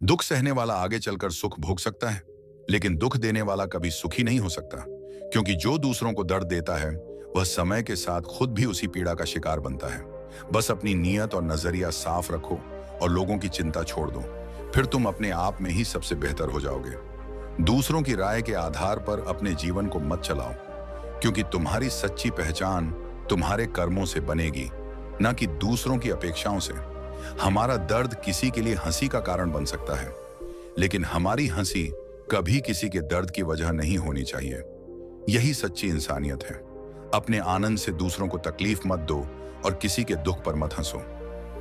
दुख सहने वाला आगे चलकर सुख भोग सकता है, लेकिन दुख देने वाला कभी सुखी नहीं हो सकता, क्योंकि जो दूसरों को दर्द देता है वह समय के साथ खुद भी उसी पीड़ा का शिकार बनता है। बस अपनी नीयत और नजरिया साफ रखो और लोगों की चिंता छोड़ दो, फिर तुम अपने आप में ही सबसे बेहतर हो जाओगे। दूसरों की राय के आधार पर अपने जीवन को मत चलाओ, क्योंकि तुम्हारी सच्ची पहचान तुम्हारे कर्मों से बनेगी, न कि दूसरों की अपेक्षाओं से। हमारा दर्द किसी के लिए हंसी का कारण बन सकता है, लेकिन हमारी हंसी कभी किसी के दर्द की वजह नहीं होनी चाहिए। यही सच्ची इंसानियत है। अपने आनंद से दूसरों को तकलीफ मत दो और किसी के दुख पर मत हंसो।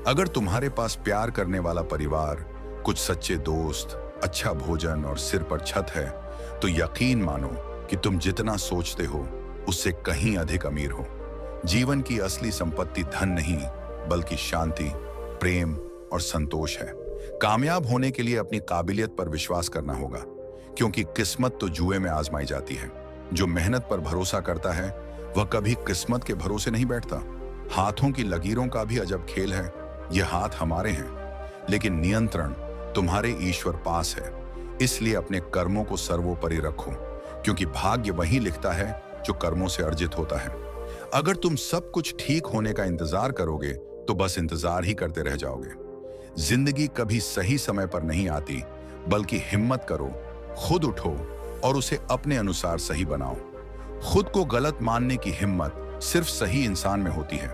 अगर तुम्हारे पास प्यार करने वाला परिवार, कुछ सच्चे दोस्त, अच्छा भोजन और सिर पर छत है, तो यकीन मानो कि तुम जितना सोचते हो उससे कहीं अधिक अमीर हो। जीवन की असली संपत्ति धन नहीं, बल्कि शांति, प्रेम और संतोष है। कामयाब होने के लिए अपनी काबिलियत पर विश्वास करना होगा, क्योंकि किस्मत तो जुए में आजमाई जाती है। जो मेहनत पर भरोसा करता है वह कभी किस्मत के भरोसे नहीं बैठता। हाथों की लकीरों का भी अजब खेल है। ये हाथ हमारे हैं, लेकिन नियंत्रण तुम्हारे ईश्वर पास है। इसलिए अपने कर्मों को सर्वोपरि रखो, क्योंकि भाग्य वही लिखता है जो कर्मों से अर्जित होता है। अगर तुम सब कुछ ठीक होने का इंतजार करोगे तो बस इंतजार ही करते रह जाओगे। जिंदगी कभी सही समय पर नहीं आती, बल्कि हिम्मत करो, खुद उठो और उसे अपने अनुसार सही बनाओ। खुद को गलत मानने की हिम्मत सिर्फ सही इंसान में होती है,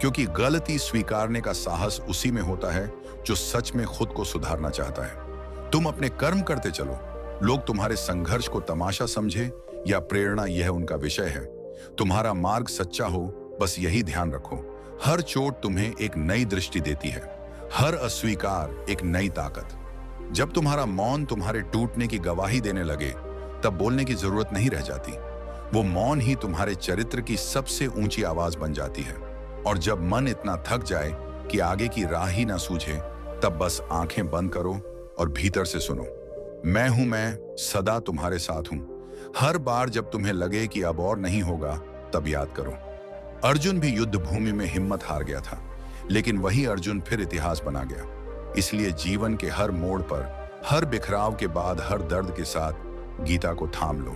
क्योंकि गलती स्वीकारने का साहस उसी में होता है जो सच में खुद को सुधारना चाहता है। तुम अपने कर्म करते चलो। लोग तुम्हारे संघर्ष को तमाशा समझे या प्रेरणा, यह उनका विषय है। तुम्हारा मार्ग सच्चा हो, बस यही ध्यान रखो। हर चोट तुम्हें एक नई दृष्टि देती है, हर अस्वीकार एक नई ताकत। जब तुम्हारा मौन तुम्हारे टूटने की गवाही देने लगे, तब बोलने की जरूरत नहीं रह जाती। वो मौन ही तुम्हारे चरित्र की सबसे ऊंची आवाज बन जाती है। और जब मन इतना थक जाए कि आगे की राह ही ना सूझे, तब बस आंखें बंद करो और भीतर से सुनो, मैं हूं, मैं सदा तुम्हारे साथ हूं। हर बार जब तुम्हें लगे कि अब और नहीं होगा, तब याद करो, अर्जुन भी युद्ध भूमि में हिम्मत हार गया था, लेकिन वही अर्जुन फिर इतिहास बना गया। इसलिए जीवन के हर मोड़ पर, हर बिखराव के बाद, हर दर्द के साथ गीता को थाम लो।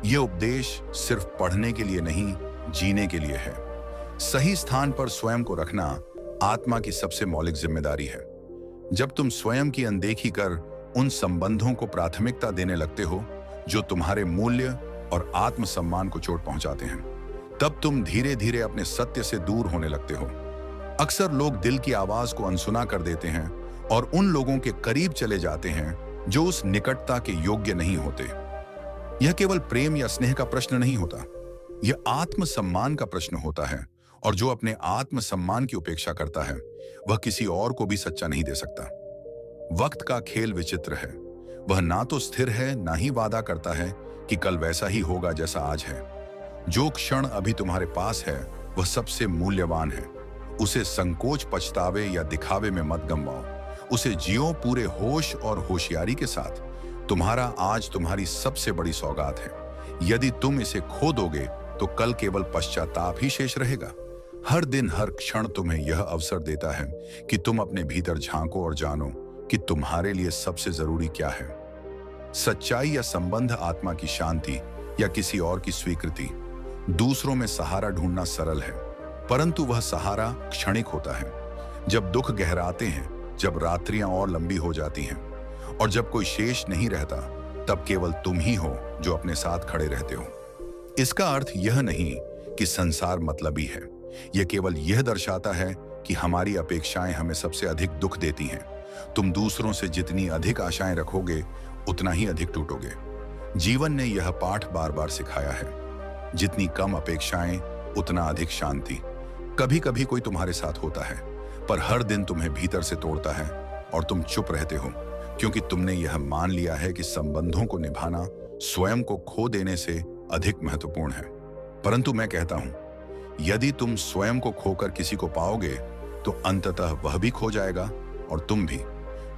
ये उपदेश सिर्फ पढ़ने के लिए नहीं, जीने के लिए है। सही स्थान पर स्वयं को रखना आत्मा की सबसे मौलिक जिम्मेदारी है। जब तुम स्वयं की अनदेखी कर उन संबंधों को प्राथमिकता देने लगते हो जो तुम्हारे मूल्य और आत्मसम्मान को चोट पहुंचाते हैं, तब तुम धीरे धीरे अपने सत्य से दूर होने लगते हो। अक्सर लोग दिल की आवाज को अनसुना कर देते हैं और उन लोगों के करीब चले जाते हैं जो उस निकटता के योग्य नहीं होते। यह केवल प्रेम या स्नेह का प्रश्न नहीं होता, यह आत्मसम्मान का प्रश्न होता है। और जो अपने आत्मसम्मान की उपेक्षा करता है, वह किसी और को भी सच्चा नहीं दे सकता। वक्त का खेल विचित्र है। वह ना तो स्थिर है, ना ही वादा करता है कि कल वैसा ही होगा जैसा आज है। जो क्षण अभी तुम्हारे पास है, वह सबसे मूल्यवान है। उसे संकोच, पछतावे या दिखावे में मत गंवाओ। उसे जियो पूरे होश और होशियारी के साथ। तुम्हारा आज तुम्हारी सबसे बड़ी सौगात है। यदि तुम इसे खो दोगे तो कल केवल पश्चाताप ही शेष रहेगा। हर दिन, हर क्षण तुम्हें यह अवसर देता है कि तुम अपने भीतर झांको और जानो कि तुम्हारे लिए सबसे जरूरी क्या है। सच्चाई या संबंध, आत्मा की शांति या किसी और की स्वीकृति। दूसरों में सहारा ढूंढना सरल है, परंतु वह सहारा क्षणिक होता है। जब दुख गहराते हैं, जब रात्रियां और लंबी हो जाती हैं और जब कोई शेष नहीं रहता, तब केवल तुम ही हो जो अपने साथ खड़े रहते हो। इसका अर्थ यह नहीं कि संसार मतलबी है। यह केवल यह दर्शाता है कि हमारी अपेक्षाएं हमें सबसे अधिक दुख देती हैं। तुम दूसरों से जितनी अधिक आशाएं रखोगे, उतना ही अधिक टूटोगे। जीवन ने यह पाठ बार बार सिखाया है। जितनी कम अपेक्षाएं, उतना अधिक शांति। कभी कभी कोई तुम्हारे साथ होता है, पर हर दिन तुम्हें भीतर से तोड़ता है और तुम चुप रहते हो, क्योंकि तुमने यह मान लिया है कि संबंधों को निभाना स्वयं को खो देने से अधिक महत्वपूर्ण है। परंतु मैं कहता हूं, यदि तुम स्वयं को खोकर किसी को पाओगे, तो अंततः वह भी खो जाएगा और तुम भी।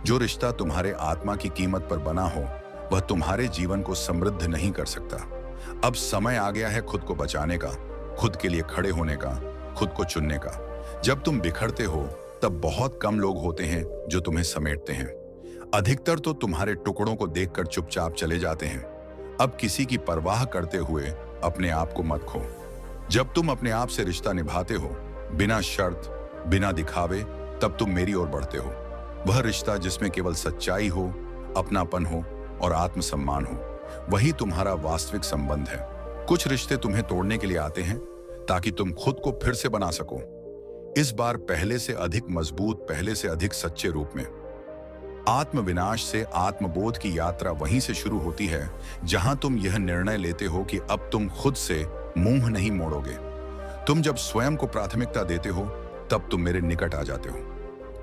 जो रिश्ता तुम्हारे आत्मा की कीमत पर बना हो, वह तुम्हारे जीवन को समृद्ध नहीं कर सकता। अब समय आ गया है खुद को बचाने का, खुद के लिए खड़े होने का, खुद को चुनने का। जब तुम बिखरते हो, तब बहुत कम लोग होते हैं जो तुम्हें समेटते हैं। अधिकतर तो तुम्हारे टुकड़ों को देखकर चुपचाप चले जाते हैं। अब किसी की परवाह करते हुए अपने आप को मत खो। जब तुम अपने आप से रिश्ता निभाते हो, बिना शर्त, बिना दिखावे, तब तुम मेरी ओर बढ़ते हो। वह रिश्ता जिसमें केवल सच्चाई हो, अपनापन हो और आत्मसम्मान हो, वही तुम्हारा वास्तविक संबंध है। कुछ रिश्ते तुम्हें तोड़ने के लिए आते हैं ताकि तुम खुद को फिर से बना सको, इस बार पहले से अधिक मजबूत, पहले से अधिक सच्चे रूप में। आत्मविनाश से आत्मबोध की यात्रा वहीं से शुरू होती है जहां तुम यह निर्णय लेते हो कि अब तुम खुद से मुंह नहीं मोड़ोगे। तुम जब स्वयं को प्राथमिकता देते हो तब तुम मेरे निकट आ जाते हो,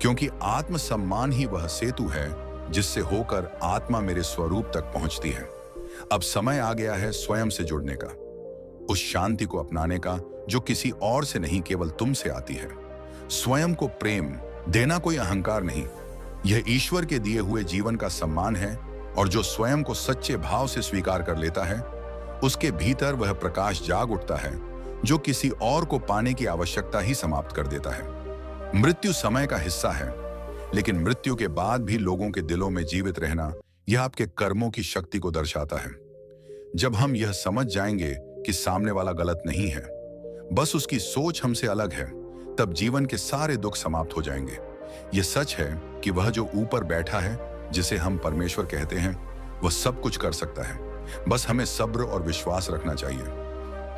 क्योंकि आत्मसम्मान ही वह सेतु है जिससे होकर आत्मा मेरे स्वरूप तक पहुंचती है। अब समय आ गया है स्वयं से जुड़ने का, उस शांति को अपनाने का जो किसी और से नहीं, केवल तुमसे आती है। स्वयं को प्रेम देना कोई अहंकार नहीं, यह ईश्वर के दिए हुए जीवन का सम्मान है। और जो स्वयं को सच्चे भाव से स्वीकार कर लेता है, उसके भीतर वह प्रकाश जाग उठता है जो किसी और को पाने की आवश्यकता ही समाप्त कर देता है। मृत्यु समय का हिस्सा है, लेकिन मृत्यु के बाद भी लोगों के दिलों में जीवित रहना, यह आपके कर्मों की शक्ति को दर्शाता है। जब हम यह समझ जाएंगे कि सामने वाला गलत नहीं है, बस उसकी सोच हमसे अलग है, तब जीवन के सारे दुख समाप्त हो जाएंगे। यह सच है कि वह जो ऊपर बैठा है, जिसे हम परमेश्वर कहते हैं, वह सब कुछ कर सकता है। बस हमें सब्र और विश्वास रखना चाहिए।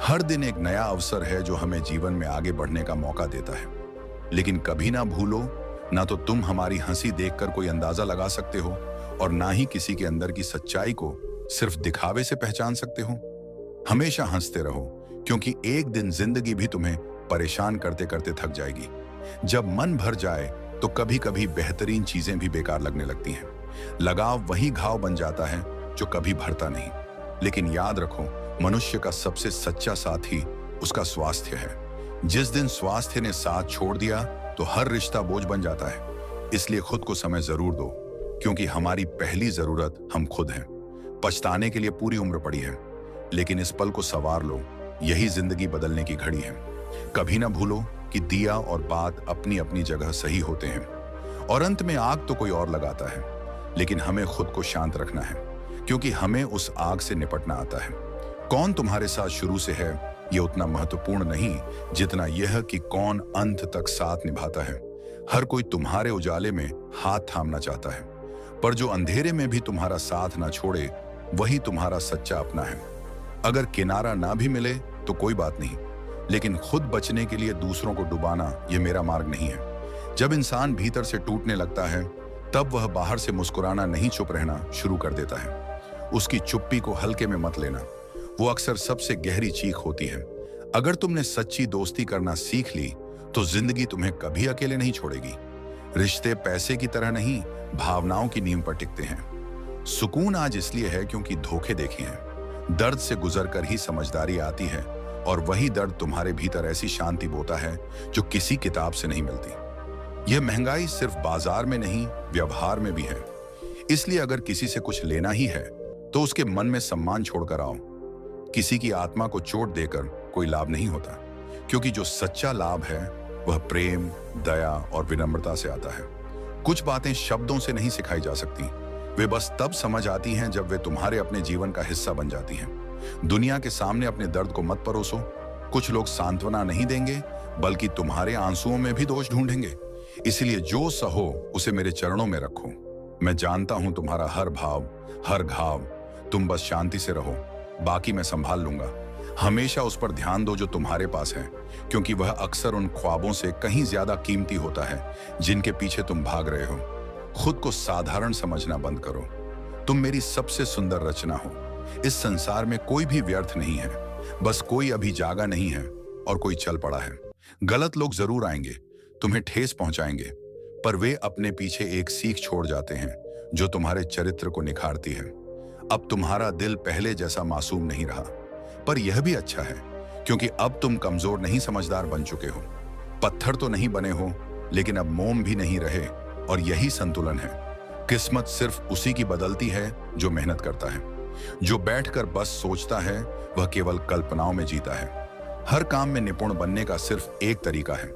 हर दिन एक नया अवसर है जो हमें जीवन में आगे बढ़ने का मौका देता है। लेकिन कभी ना भूलो, ना तो तुम हमारी हंसी देखकर कोई अंदाजा लगा सकते हो और ना ही किसी के अंदर की सच्चाई को सिर्फ दिखावे से पहचान सकते हो। हमेशा हंसते रहो, क्योंकि एक दिन जिंदगी भी तुम्हें परेशान करते करते थक जाएगी। जब मन भर जाए तो कभी कभी बेहतरीन चीजें भी बेकार लगने लगती हैं। लगाव वही घाव बन जाता है जो कभी भरता नहीं। लेकिन याद रखो, मनुष्य का सबसे सच्चा साथी उसका स्वास्थ्य है। जिस दिन स्वास्थ्य ने साथ छोड़ दिया तो हर रिश्ता बोझ बन जाता है। इसलिए खुद को समय जरूर दो, क्योंकि हमारी पहली जरूरत हम खुद हैं। पछताने के लिए पूरी उम्र पड़ी है, लेकिन इस पल को संवार लो, यही जिंदगी बदलने की घड़ी है। कभी ना भूलो कि दिया और बात अपनी अपनी जगह सही होते हैं, और अंत में आग तो कोई और लगाता है, लेकिन हमें खुद को शांत रखना है, क्योंकि हमें उस आग से निपटना आता है। कौन तुम्हारे साथ शुरू से है, यह उतना महत्वपूर्ण नहीं जितना यह कि कौन अंत तक साथ निभाता है। हर कोई तुम्हारे उजाले में हाथ थामना चाहता है, पर जो अंधेरे में भी तुम्हारा साथ ना छोड़े, वही तुम्हारा सच्चा अपना है। अगर किनारा ना भी मिले तो कोई बात नहीं, लेकिन खुद बचने के लिए दूसरों को डुबाना यह मेरा मार्ग नहीं है। जब इंसान भीतर से टूटने लगता है, तब वह बाहर से मुस्कुराना नहीं, चुप रहना शुरू कर देता है। उसकी चुप्पी को हल्के में मत लेना, वो अक्सर सबसे गहरी चीख होती है। अगर तुमने सच्ची दोस्ती करना सीख ली तो जिंदगी तुम्हें कभी अकेले नहीं छोड़ेगी। रिश्ते पैसे की तरह नहीं, भावनाओं की नींव पर टिकते हैं। सुकून आज इसलिए है क्योंकि धोखे देखे हैं। दर्द से गुजरकर ही समझदारी आती है, और वही दर्द तुम्हारे भीतर ऐसी शांति बोता है जो किसी किताब से नहीं मिलती। यह महंगाई सिर्फ बाजार में नहीं, व्यवहार में भी है। इसलिए अगर किसी से कुछ लेना ही है तो उसके मन में सम्मान छोड़कर आओ। किसी की आत्मा को चोट देकर कोई लाभ नहीं होता, क्योंकि जो सच्चा लाभ है वह प्रेम, दया और विनम्रता से आता है। कुछ बातें शब्दों से नहीं सिखाई जा सकती, वे बस तब समझ आती हैं जब वे तुम्हारे अपने जीवन का हिस्सा बन जाती हैं। दुनिया के सामने अपने दर्द को मत परोसो। कुछ लोग सांत्वना नहीं देंगे, बल्कि तुम्हारे आंसुओं में भी दोष ढूंढेंगे। इसलिए जो सहो उसे मेरे चरणों में रखो। मैं जानता हूं तुम्हारा हर भाव, हर घाव। तुम बस शांति से रहो, बाकी मैं संभाल लूंगा। हमेशा उस पर ध्यान दो जो तुम्हारे पास है, क्योंकि वह अक्सर उन ख्वाबों से कहीं ज्यादा कीमती होता है जिनके पीछे तुम भाग रहे हो। खुद को साधारण समझना बंद करो। तुम मेरी सबसे सुंदर रचना हो। इस संसार में कोई भी व्यर्थ नहीं है, बस कोई अभी जागा नहीं है और कोई चल पड़ा है। गलत लोग जरूर आएंगे, तुम्हें ठेस पहुंचाएंगे, पर वे अपने पीछे एक सीख छोड़ जाते हैं जो तुम्हारे चरित्र को निखारती है। अब तुम्हारा दिल पहले जैसा मासूम नहीं रहा, पर यह भी अच्छा है, क्योंकि अब तुम कमजोर नहीं, समझदार बन चुके हो। पत्थर तो नहीं बने हो, लेकिन अब मोम भी नहीं रहे, और यही संतुलन है। किस्मत सिर्फ उसी की बदलती है जो मेहनत करता है। जो बैठकर बस सोचता है वह केवल कल्पनाओं में जीता है। हर काम में निपुण बनने का सिर्फ एक तरीका है,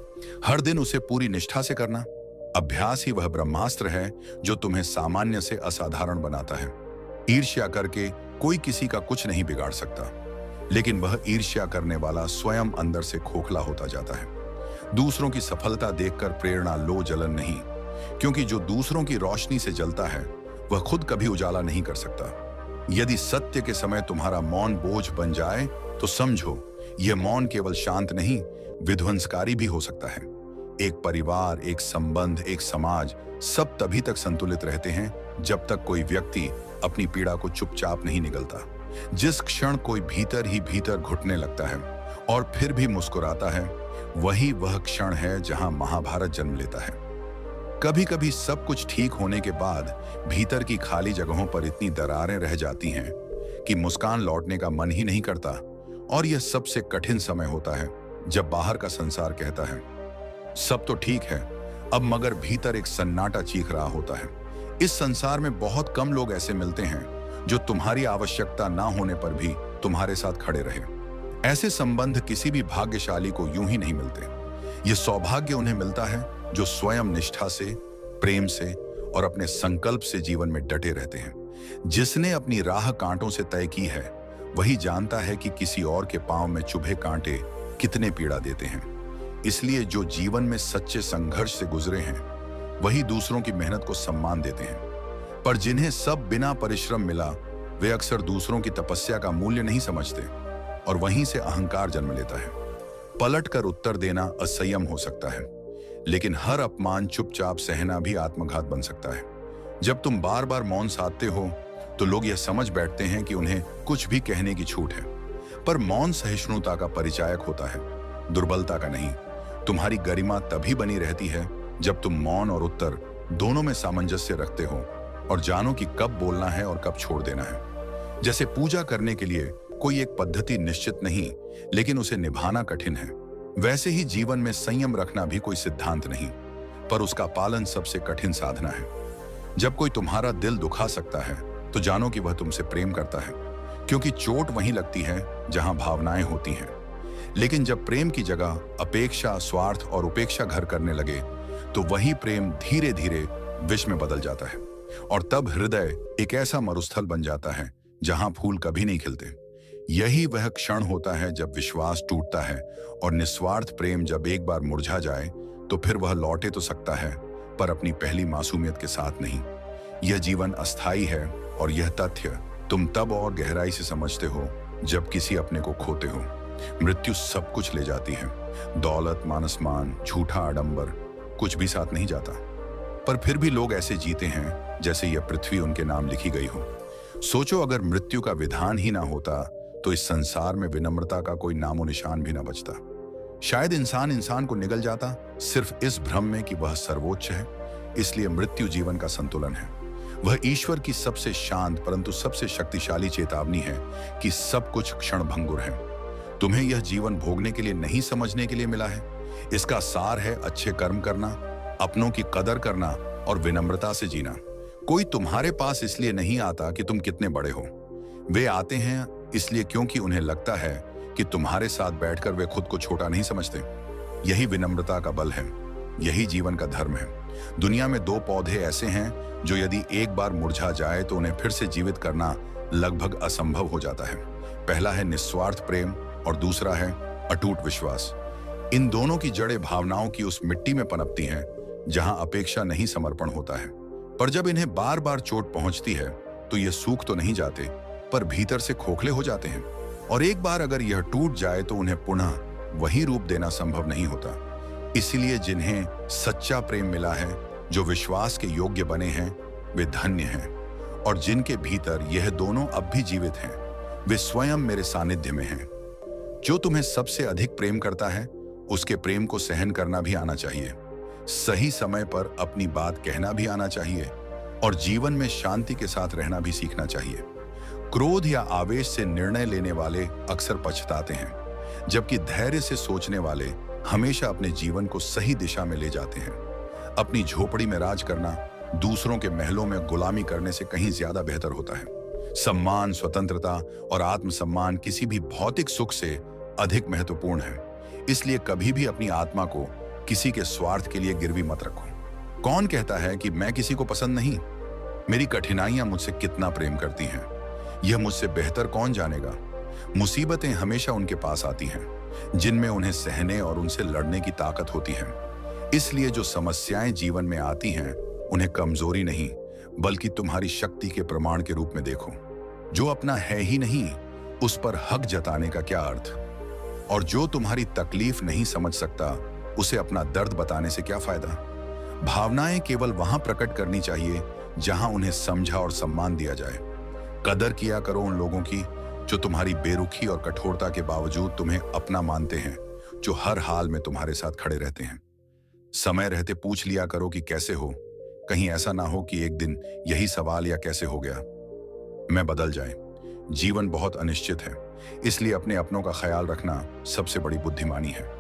हर दिन उसे पूरी निष्ठा से करना। अभ्यास ही वह ब्रह्मास्त्र है जो तुम्हें सामान्य से असाधारण बनाता है। ईर्ष्या करके कोई किसी का कुछ नहीं बिगाड़ सकता, लेकिन वह ईर्ष्या करने वाला स्वयं अंदर से खोखला होता जाता है। दूसरों की सफलता देखकर प्रेरणा लो, जलन नहीं, क्योंकि जो दूसरों की रोशनी से जलता है वह खुद कभी उजाला नहीं कर सकता। यदि सत्य के समय तुम्हारा मौन बोझ बन जाए तो समझो यह मौन केवल शांत नहीं, विध्वंसकारी भी हो सकता है। एक परिवार, एक संबंध, एक समाज सब तभी तक संतुलित रहते हैं जब तक कोई व्यक्ति अपनी पीड़ा को चुपचाप नहीं निगलता। जिस क्षण कोई भीतर ही भीतर घुटने लगता है और फिर भी मुस्कुराता है, वही वह क्षण है जहां महाभारत जन्म लेता है। कभी कभी सब कुछ ठीक होने के बाद भीतर की खाली जगहों पर इतनी दरारें रह जाती हैं कि मुस्कान लौटने का मन ही नहीं करता, और यह सबसे कठिन समय होता है जब बाहर का संसार कहता है सब तो ठीक है अब, मगर भीतर एक सन्नाटा चीख रहा होता है। इस संसार में बहुत कम लोग ऐसे मिलते हैं जो तुम्हारी आवश्यकता ना होने पर भी तुम्हारे साथ खड़े रहे। ऐसे संबंध किसी भी भाग्यशाली को यूं ही नहीं मिलते। ये सौभाग्य उन्हें मिलता है जो स्वयं निष्ठा से, प्रेम से और अपने संकल्प से जीवन में डटे रहते हैं। जिसने अपनी राह कांटों से तय की है वही जानता है कि किसी और के पांव में चुभे कांटे कितने पीड़ा देते हैं। इसलिए जो जीवन में सच्चे संघर्ष से गुजरे हैं वही दूसरों की मेहनत को सम्मान देते हैं। पर जिन्हें सब बिना परिश्रम मिला वे अक्सर दूसरों की तपस्या का मूल्य नहीं समझते, और वहीं से अहंकार जन्म लेता है। पलट कर उत्तर देना असंयम हो सकता है, लेकिन हर अपमान चुपचाप सहना भी आत्मघात बन सकता है। जब तुम बार बार मौन साधते हो तो लोग यह समझ बैठते हैं कि उन्हें कुछ भी कहने की छूट है, पर मौन सहिष्णुता का परिचायक होता है, दुर्बलता का नहीं। तुम्हारी गरिमा तभी बनी रहती है जब तुम मौन और उत्तर दोनों में सामंजस्य रखते हो और जानो कि कब बोलना है और कब छोड़ देना है। जैसे पूजा करने के लिए कोई एक पद्धति निश्चित नहीं, लेकिन उसे निभाना कठिन है, वैसे ही जीवन में संयम रखना भी कोई सिद्धांत नहीं, पर उसका पालन सबसे कठिन साधना है। जब कोई तुम्हारा दिल दुखा सकता है तो जानो कि वह तुमसे प्रेम करता है, क्योंकि चोट वहीं लगती है जहां भावनाएं होती हैं। लेकिन जब प्रेम की जगह अपेक्षा, स्वार्थ और उपेक्षा घर करने लगे तो वही प्रेम धीरे धीरे विष में बदल जाता है, और तब हृदय एक ऐसा मरुस्थल बन जाता है जहां फूल कभी नहीं खिलते। यही वह क्षण होता है जब विश्वास टूटता है, और निस्वार्थ प्रेम जब एक बार मुरझा जाए तो फिर वह लौटे तो सकता है, पर अपनी पहली मासूमियत के साथ नहीं। यह जीवन अस्थायी है, और यह तथ्य तुम तब और गहराई से समझते हो जब किसी अपने को खोते हो। मृत्यु सब कुछ ले जाती है, दौलत, मानसमान, झूठा आडंबर, कुछ भी साथ नहीं जाता, पर फिर भी लोग ऐसे जीते हैं जैसे यह पृथ्वी उनके नाम लिखी गई हो। सोचो, अगर मृत्यु का विधान ही ना होता तो इस संसार में विनम्रता का कोई नामो निशान भी ना बचता। शायद इंसान इंसान को निगल जाता, सिर्फ इस भ्रम में कि वह सर्वोच्च है। इसलिए मृत्यु जीवन का संतुलन है। वह ईश्वर की सबसे शांत परंतु सबसे शक्तिशाली चेतावनी है कि सब कुछ क्षणभंगुर है। तुम्हें यह जीवन भोगने के लिए नहीं, समझने के लिए मिला है। इसका सार है अच्छे कर्म करना, अपनों की कदर करना और विनम्रता से जीना। कोई तुम्हारे पास इसलिए नहीं आता कि तुम कितने बड़े हो, वे आते हैं इसलिए क्योंकि उन्हें लगता है कि तुम्हारे साथ बैठकर वे खुद को छोटा नहीं समझते। यही विनम्रता का बल है, यही जीवन का धर्म है। दुनिया में दो पौधे ऐसे हैं जो यदि एक बार मुरझा जाए तो उन्हें फिर से जीवित करना लगभग असंभव हो जाता है। पहला है निस्वार्थ प्रेम और दूसरा है अटूट विश्वास। इन दोनों की जड़ें भावनाओं की उस मिट्टी में पनपती हैं जहां अपेक्षा नहीं, समर्पण होता है। पर जब इन्हें बार बार चोट पहुंचती है तो ये सूख तो नहीं जाते, पर भीतर से खोखले हो जाते हैं, और एक बार अगर यह टूट जाए तो उन्हें पुनः वही रूप देना संभव नहीं होता। इसलिए जिन्हें सच्चा प्रेम मिला है, जो विश्वास के योग्य बने हैं, वे धन्य हैं, और जिनके भीतर यह दोनों अब भी जीवित हैं, वे स्वयं मेरे सानिध्य में हैं। जो तुम्हें सबसे अधिक प्रेम करता है उसके प्रेम को सहन करना भी आना चाहिए, सही समय पर अपनी बात कहना भी आना चाहिए, और जीवन में शांति के साथ रहना भी सीखना चाहिए। क्रोध या आवेश से निर्णय लेने वाले अक्सर पछताते हैं, जबकि धैर्य से सोचने वाले हमेशा अपने जीवन को सही दिशा में ले जाते हैं। अपनी झोपड़ी में राज करना दूसरों के महलों में गुलामी करने से कहीं ज्यादा बेहतर होता है। सम्मान, स्वतंत्रता और आत्मसम्मान किसी भी भौतिक सुख से अधिक महत्वपूर्ण है। इसलिए कभी भी अपनी आत्मा को किसी के स्वार्थ के लिए गिरवी मत रखो। कौन कहता है कि मैं किसी को पसंद नहीं? मेरी कठिनाइयां मुझसे कितना प्रेम करती हैं, यह मुझसे बेहतर कौन जानेगा? मुसीबतें हमेशा उनके पास आती हैं जिनमें उन्हें सहने और उनसे लड़ने की ताकत होती है। इसलिए जो समस्याएं जीवन में आती हैं उन्हें कमजोरी नहीं बल्कि तुम्हारी शक्ति के प्रमाण के रूप में देखो। जो अपना है ही नहीं उस पर हक जताने का क्या अर्थ? और जो तुम्हारी तकलीफ नहीं समझ सकता उसे अपना दर्द बताने से क्या फायदा? भावनाएं केवल वहां प्रकट करनी चाहिए जहां उन्हें समझा और सम्मान दिया जाए। कदर किया करो उन लोगों की जो तुम्हारी बेरुखी और कठोरता के बावजूद तुम्हें अपना मानते हैं, जो हर हाल में तुम्हारे साथ खड़े रहते हैं। समय रहते पूछ लिया करो कि कैसे हो, कहीं ऐसा ना हो कि एक दिन यही सवाल या कैसे हो गया मैं बदल जाए। जीवन बहुत अनिश्चित है, इसलिए अपने अपनों का ख्याल रखना सबसे बड़ी बुद्धिमानी है।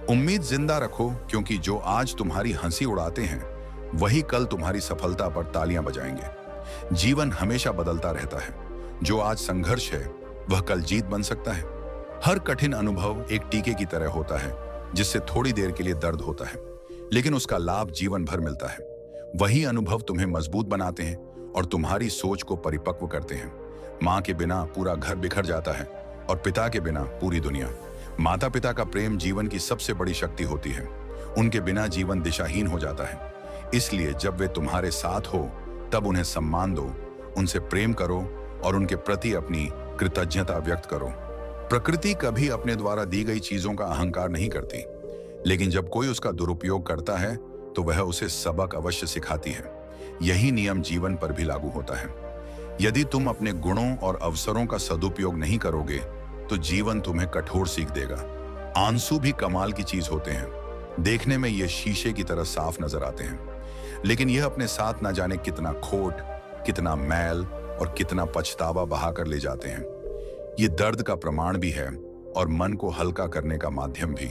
उम्मीद जिंदा रखो, क्योंकि जो आज तुम्हारी हंसी उड़ाते हैं वही कल तुम्हारी सफलता पर तालियां बजाएंगे। जीवन हमेशा बदलता रहता है। जो आज संघर्ष है वह कल जीत बन सकता है। हर कठिन अनुभव एक टीके की तरह होता है जिससे थोड़ी देर के लिए दर्द होता है, लेकिन उसका लाभ जीवन भर मिलता है। वही अनुभव तुम्हें मजबूत बनाते हैं और तुम्हारी सोच को परिपक्व करते हैं। माँ के बिना पूरा घर बिखर जाता है और पिता के बिना पूरी दुनिया। माता पिता का प्रेम जीवन की सबसे बड़ी शक्ति होती है। उनके बिना जीवन दिशाहीन हो जाता है। इसलिए जब वे तुम्हारे साथ हो तब उन्हें सम्मान दो, उनसे प्रेम करो और उनके प्रति अपनी कृतज्ञता व्यक्त करो। प्रकृति कभी अपने द्वारा दी गई चीजों का अहंकार नहीं करती, लेकिन जब कोई उसका दुरुपयोग करता है तो वह उसे सबक अवश्य सिखाती है। यही नियम जीवन पर भी लागू होता है। यदि तुम अपने गुणों और अवसरों का सदुपयोग नहीं करोगे तो जीवन तुम्हें कठोर सीख देगा। आंसू भी कमाल की चीज होते हैं। देखने में ये शीशे की तरह साफ नजर आते हैं, लेकिन यह अपने साथ ना जाने कितना खोट, कितना मैल और कितना पछतावा बहाकर ले जाते हैं। ये दर्द का प्रमाण भी है और मन को हल्का करने का माध्यम भी।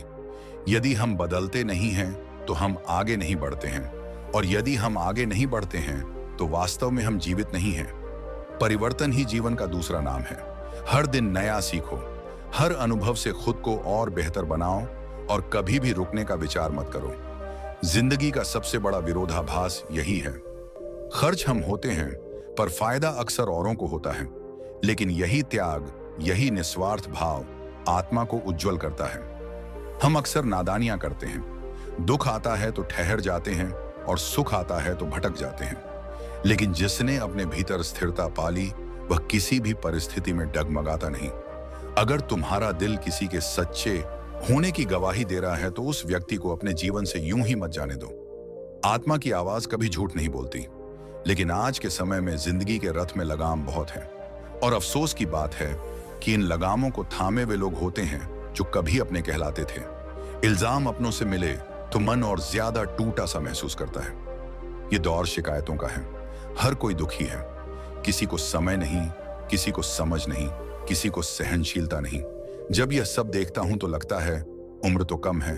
यदि हम बदलते नहीं हैं तो हम आगे नहीं बढ़ते हैं, और यदि हम आगे नहीं बढ़ते हैं तो वास्तव में हम जीवित नहीं हैं। परिवर्तन ही जीवन का दूसरा नाम है। हर दिन नया सीखो, हर अनुभव से खुद को और बेहतर बनाओ और कभी भी रुकने का विचार मत करो। जिंदगी का सबसे बड़ा विरोधाभास यही है। खर्च हम होते हैं पर फायदा अक्सर औरों को होता है, लेकिन यही त्याग, यही निस्वार्थ भाव आत्मा को उज्जवल करता है। हम अक्सर नादानियां करते हैं। दुख आता है तो ठहर जाते हैं और सुख आता है तो भटक जाते हैं, लेकिन जिसने अपने भीतर स्थिरता पाली वह किसी भी परिस्थिति में डगमगाता नहीं। अगर तुम्हारा दिल किसी के सच्चे होने की गवाही दे रहा है तो उस व्यक्ति को अपने जीवन से यूं ही मत जाने दो। आत्मा की आवाज कभी झूठ नहीं बोलती, लेकिन आज के समय में जिंदगी के रथ में लगाम बहुत है, और अफसोस की बात है कि इन लगामों को थामे वे लोग होते हैं जो कभी अपने कहलाते थे। इल्जाम अपनों से मिले तो मन और ज्यादा टूटा सा महसूस करता है। ये दौर शिकायतों का है। हर कोई दुखी है। किसी को समय नहीं, किसी को समझ नहीं, किसी को सहनशीलता नहीं। जब यह सब देखता हूं तो लगता है उम्र तो कम है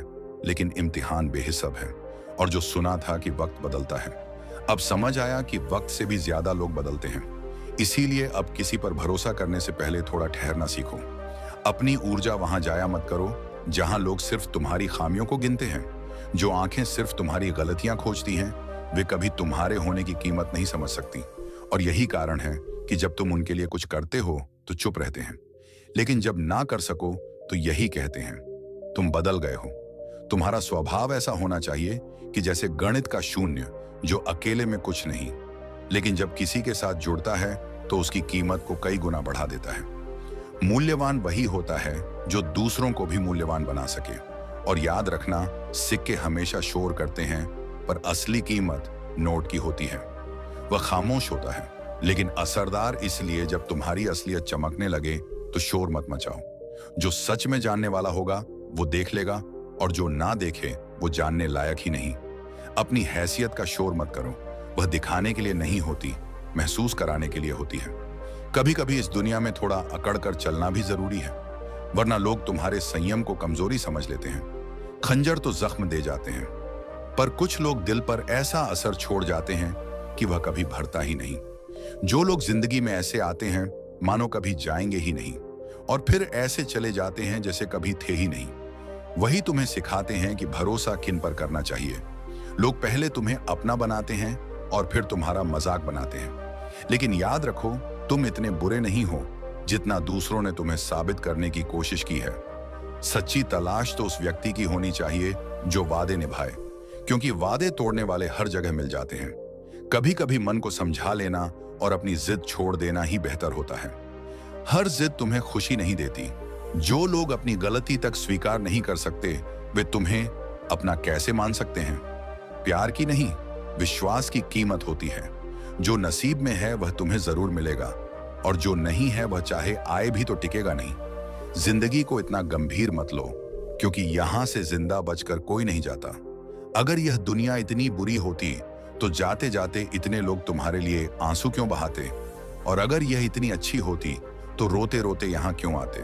लेकिन इम्तिहान बेहिसाब है। और जो सुना था कि वक्त बदलता है, अब समझ आया कि वक्त से भी ज्यादा लोग बदलते हैं। इसीलिए अब किसी पर भरोसा करने से पहले थोड़ा ठहरना सीखो। अपनी ऊर्जा वहां जाया मत करो जहां लोग सिर्फ तुम्हारी खामियों को गिनते हैं। जो आंखें सिर्फ तुम्हारी गलतियां खोजती हैं वे कभी तुम्हारे होने की कीमत नहीं समझ सकती। और यही कारण है कि जब तुम उनके लिए कुछ करते हो तो चुप रहते हैं, लेकिन जब ना कर सको तो यही कहते हैं तुम बदल गए हो। तुम्हारा स्वभाव ऐसा होना चाहिए कि जैसे गणित का शून्य, जो अकेले में कुछ नहीं, लेकिन जब किसी के साथ जुड़ता है तो उसकी कीमत को कई गुना बढ़ा देता है। मूल्यवान वही होता है जो दूसरों को भी मूल्यवान बना सके। और याद रखना, सिक्के हमेशा शोर करते हैं पर असली कीमत नोट की होती है। वह खामोश होता है लेकिन असरदार, इसलिए जब तुम्हारी असलियत चमकने लगे तो शोर मत मचाओ। जो सच में जानने वाला होगा वो देख लेगा, और जो ना देखे वो जानने लायक ही नहीं। अपनी हैसियत का शोर मत करो। वह दिखाने के लिए नहीं होती, महसूस कराने के लिए होती है। कभी कभी इस दुनिया में थोड़ा अकड़ कर चलना भी जरूरी है, वरना लोग तुम्हारे संयम को कमजोरी समझ लेते हैं। खंजर तो जख्म दे जाते हैं, पर कुछ लोग दिल पर ऐसा असर छोड़ जाते हैं कि वह कभी भरता ही नहीं। जो लोग जिंदगी में ऐसे आते हैं मानो कभी जाएंगे ही नहीं, और फिर ऐसे चले जाते हैं जैसे कभी थे ही नहीं। वही तुम्हें सिखाते हैं कि भरोसा किन पर करना चाहिए। लोग पहले तुम्हें अपना बनाते हैं और फिर तुम्हारा मजाक बनाते हैं। लेकिन याद रखो, तुम इतने बुरे नहीं हो जितना दूसरों ने तुम्हें साबित करने की कोशिश की है। सच्ची तलाश तो उस व्यक्ति की होनी चाहिए जो वादे निभाए, क्योंकि वादे तोड़ने वाले हर जगह मिल जाते हैं। कभी कभी मन को समझा लेना और अपनी जिद छोड़ देना ही बेहतर होता है। हर जिद तुम्हें खुशी नहीं देती। जो लोग अपनी गलती तक स्वीकार नहीं कर सकते, वे तुम्हें अपना कैसे मान सकते हैं? प्यार की नहीं, विश्वास की कीमत होती है। जो नसीब में है वह तुम्हें जरूर मिलेगा, और जो नहीं है वह चाहे आए भी तो टिकेगा नहीं। जिंदगी को इतना गंभीर मत लो, क्योंकि यहां से जिंदा बचकर कोई नहीं जाता। अगर यह दुनिया इतनी बुरी होती तो जाते जाते इतने लोग तुम्हारे लिए आंसू क्यों बहाते? और अगर यह इतनी अच्छी होती तो रोते रोते यहां क्यों आते?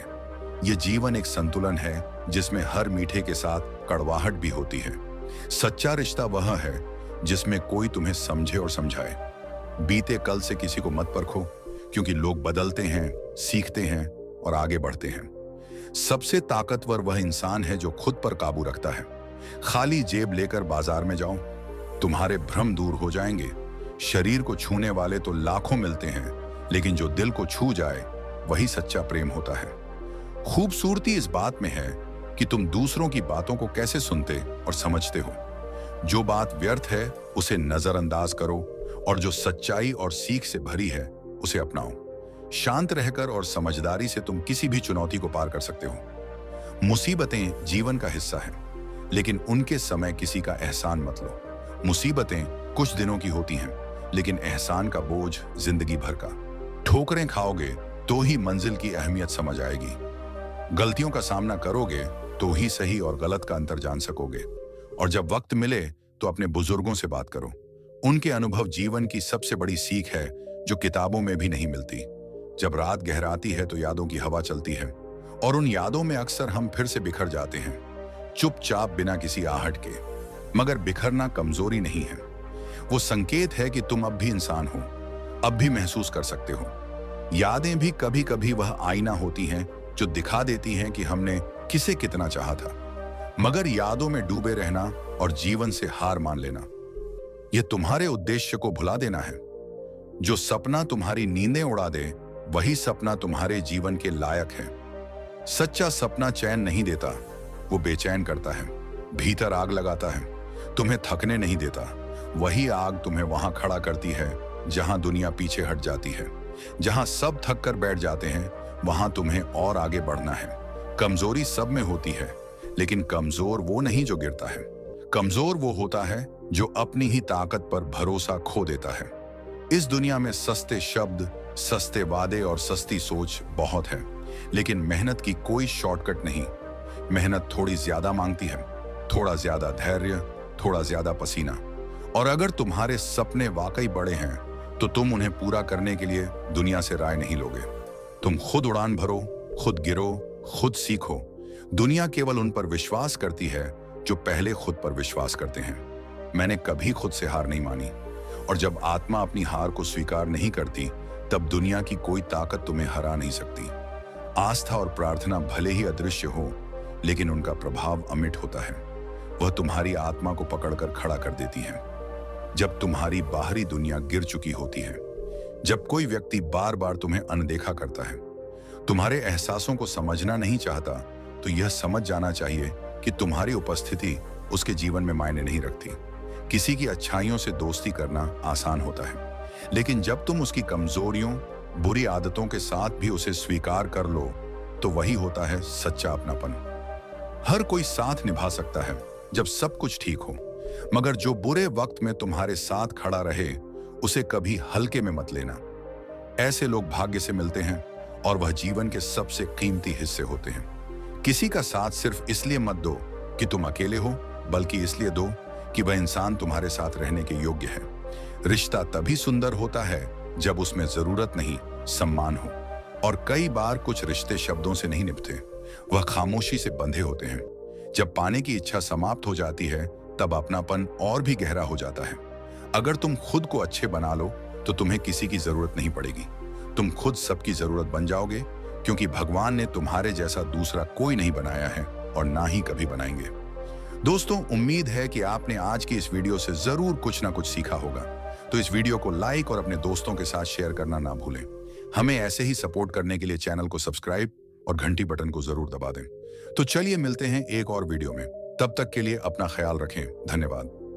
यह जीवन एक संतुलन है जिसमें हर मीठे के साथ कड़वाहट भी होती है। सच्चा रिश्ता वह है जिसमें कोई तुम्हें समझे और समझाए। बीते कल से किसी को मत परखो, क्योंकि लोग बदलते हैं, सीखते हैं और आगे बढ़ते हैं। सबसे ताकतवर वह इंसान है जो खुद पर काबू रखता है। खाली जेब लेकर बाजार में जाओ, तुम्हारे भ्रम दूर हो जाएंगे। शरीर को छूने वाले तो लाखों मिलते हैं, लेकिन जो दिल को छू जाए वही सच्चा प्रेम होता है। खूबसूरती इस बात में है कि तुम दूसरों की बातों को कैसे सुनते और समझते हो। जो बात व्यर्थ है उसे नजरअंदाज करो, और जो सच्चाई और सीख से भरी है उसे अपनाओ। शांत रहकर और समझदारी से तुम किसी भी चुनौती को पार कर सकते हो। मुसीबतें जीवन का हिस्सा है, लेकिन उनके समय किसी का एहसान मत लो। मुसीबतें कुछ दिनों की होती हैं, लेकिन एहसान का बोझ जिंदगी भर का। ठोकरें खाओगे तो ही मंजिल की अहमियत समझ आएगी। गलतियों का सामना करोगे तो ही सही और गलत का अंतर जान सकोगे। और जब वक्त मिले तो अपने बुजुर्गों से बात करो। उनके अनुभव जीवन की सबसे बड़ी सीख है, जो किताबों में भी नहीं मिलती। जब रात गहराती है तो यादों की हवा चलती है, और उन यादों में अक्सर हम फिर से बिखर जाते हैं, चुपचाप बिना किसी आहट के। मगर बिखरना कमजोरी नहीं है, वो संकेत है कि तुम अब भी इंसान हो, अब भी महसूस कर सकते हो। यादें भी कभी कभी वह आईना होती हैं जो दिखा देती हैं कि हमने किसे कितना चाहा था। मगर यादों में डूबे रहना और जीवन से हार मान लेना, यह तुम्हारे उद्देश्य को भुला देना है। जो सपना तुम्हारी नींदें उड़ा दे, वही सपना तुम्हारे जीवन के लायक है। सच्चा सपना चैन नहीं देता, वो बेचैन करता है, भीतर आग लगाता है, तुम्हें थकने नहीं देता। वही आग तुम्हें वहां खड़ा करती है जहां दुनिया पीछे हट जाती है। जहां सब थक कर बैठ जाते हैं, वहां तुम्हें और आगे बढ़ना है। कमजोरी सब में होती है, लेकिन कमजोर वो नहीं जो गिरता है। कमजोर वो होता है जो अपनी ही ताकत पर भरोसा खो देता है। इस दुनिया में सस्ते शब्द, सस्ते वादे और सस्ती सोच बहुत है, लेकिन मेहनत की कोई शॉर्टकट नहीं। मेहनत थोड़ी ज्यादा मांगती है, थोड़ा ज्यादा धैर्य, थोड़ा ज्यादा पसीना। और अगर तुम्हारे सपने वाकई बड़े हैं तो तुम उन्हें पूरा करने के लिए दुनिया से राय नहीं लोगे। तुम खुद उड़ान भरो, खुद गिरो, खुद सीखो। दुनिया केवल उन पर विश्वास करती है जो पहले खुद पर विश्वास करते हैं। मैंने कभी खुद से हार नहीं मानी, और जब आत्मा अपनी हार को स्वीकार नहीं करती, तब दुनिया की कोई ताकत तुम्हें हरा नहीं सकती। आस्था और प्रार्थना भले ही अदृश्य हो, लेकिन उनका प्रभाव अमिट होता है। वह तुम्हारी आत्मा को पकड़कर खड़ा कर देती है जब तुम्हारी बाहरी दुनिया गिर चुकी होती है। जब कोई व्यक्ति बार बार तुम्हें अनदेखा करता है, तुम्हारे एहसासों को समझना नहीं चाहता, तो यह समझ जाना चाहिए कि तुम्हारी उपस्थिति उसके जीवन में मायने नहीं रखती। किसी की अच्छाइयों से दोस्ती करना आसान होता है, लेकिन जब तुम उसकी कमजोरियों, बुरी आदतों के साथ भी उसे स्वीकार कर लो, तो वही होता है सच्चा अपनापन। हर कोई साथ निभा सकता है जब सब कुछ ठीक हो, मगर जो बुरे वक्त में तुम्हारे साथ खड़ा रहे, उसे कभी हल्के में मत लेना। ऐसे लोग भाग्य से मिलते हैं, और वह जीवन के सबसे कीमती हिस्से होते हैं। किसी का साथ सिर्फ इसलिए मत दो कि तुम अकेले हो, बल्कि इसलिए दो कि वह इंसान तुम्हारे साथ रहने के योग्य है। रिश्ता तभी सुंदर होता है जब उसमें जरूरत नहीं, सम्मान हो। और कई बार कुछ रिश्ते शब्दों से नहीं निभते, वह खामोशी से बंधे होते हैं। जब पाने की इच्छा समाप्त हो जाती है, तब अपनापन और भी गहरा हो जाता है। अगर तुम खुद को अच्छे बना लो तो तुम्हें किसी की जरूरत नहीं पड़ेगी। तुम खुद सबकी जरूरत बन जाओगे, क्योंकि भगवान ने तुम्हारे जैसा दूसरा कोई नहीं बनाया है और ना ही कभी बनाएंगे। दोस्तों, उम्मीद है कि आपने आज की इस वीडियो से जरूर कुछ ना कुछ सीखा होगा। तो इस वीडियो को लाइक और अपने दोस्तों के साथ शेयर करना ना भूलें। हमें ऐसे ही सपोर्ट करने के लिए चैनल को सब्सक्राइब और घंटी बटन को जरूर दबा दें। तो चलिए मिलते हैं एक और वीडियो में। तब तक के लिए अपना ख्याल रखें। धन्यवाद।